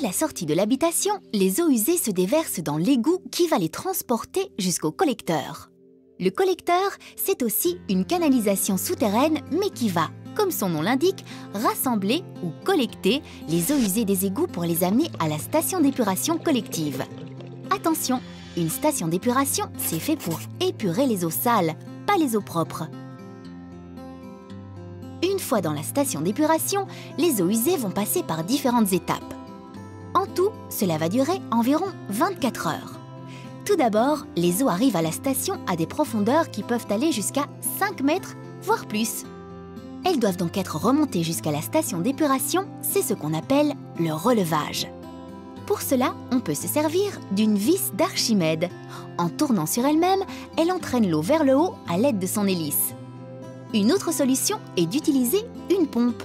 la sortie de l'habitation, les eaux usées se déversent dans l'égout qui va les transporter jusqu'au collecteur. Le collecteur, c'est aussi une canalisation souterraine, mais qui va, comme son nom l'indique, rassembler ou collecter les eaux usées des égouts pour les amener à la station d'épuration collective. Attention, une station d'épuration, c'est fait pour épurer les eaux sales, pas les eaux propres. Une fois dans la station d'épuration, les eaux usées vont passer par différentes étapes. En tout, cela va durer environ 24 heures. Tout d'abord, les eaux arrivent à la station à des profondeurs qui peuvent aller jusqu'à 5 mètres, voire plus. Elles doivent donc être remontées jusqu'à la station d'épuration, c'est ce qu'on appelle le relevage. Pour cela, on peut se servir d'une vis d'Archimède. En tournant sur elle-même, elle entraîne l'eau vers le haut à l'aide de son hélice. Une autre solution est d'utiliser une pompe.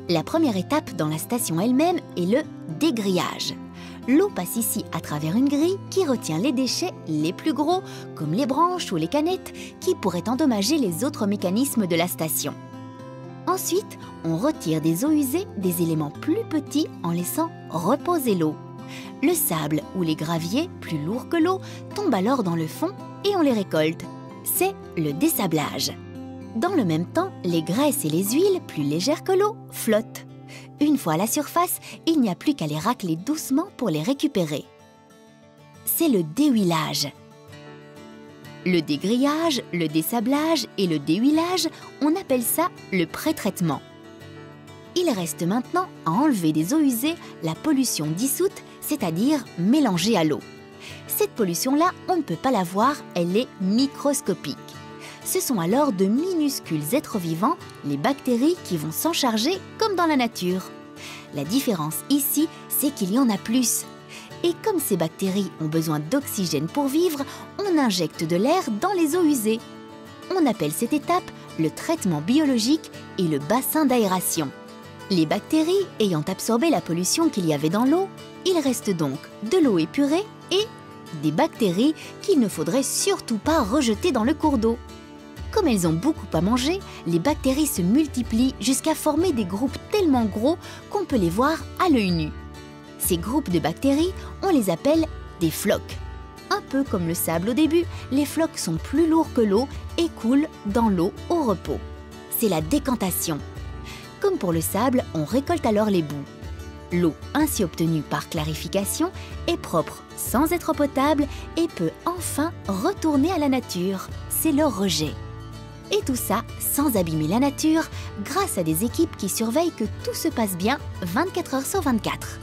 La première étape dans la station elle-même est le dégrillage. L'eau passe ici à travers une grille qui retient les déchets les plus gros, comme les branches ou les canettes, qui pourraient endommager les autres mécanismes de la station. Ensuite, on retire des eaux usées des éléments plus petits en laissant reposer l'eau. Le sable ou les graviers, plus lourds que l'eau, tombent alors dans le fond et on les récolte. C'est le dessablage. Dans le même temps, les graisses et les huiles, plus légères que l'eau, flottent. Une fois à la surface, il n'y a plus qu'à les racler doucement pour les récupérer. C'est le déhuilage. Le dégrillage, le dessablage et le déhuilage, on appelle ça le pré-traitement. Il reste maintenant à enlever des eaux usées la pollution dissoute, c'est-à-dire mélangée à l'eau. Cette pollution-là, on ne peut pas la voir, elle est microscopique. Ce sont alors de minuscules êtres vivants, les bactéries, qui vont s'en charger comme dans la nature. La différence ici, c'est qu'il y en a plus. Et comme ces bactéries ont besoin d'oxygène pour vivre, on injecte de l'air dans les eaux usées. On appelle cette étape le traitement biologique et le bassin d'aération. Les bactéries ayant absorbé la pollution qu'il y avait dans l'eau, il reste donc de l'eau épurée et des bactéries qu'il ne faudrait surtout pas rejeter dans le cours d'eau. Comme elles ont beaucoup à manger, les bactéries se multiplient jusqu'à former des groupes tellement gros qu'on peut les voir à l'œil nu. Ces groupes de bactéries, on les appelle des flocs. Un peu comme le sable au début, les flocs sont plus lourds que l'eau et coulent dans l'eau au repos. C'est la décantation. Comme pour le sable, on récolte alors les boues. L'eau ainsi obtenue par clarification est propre sans être potable et peut enfin retourner à la nature. C'est le rejet. Et tout ça sans abîmer la nature grâce à des équipes qui surveillent que tout se passe bien 24 heures sur 24.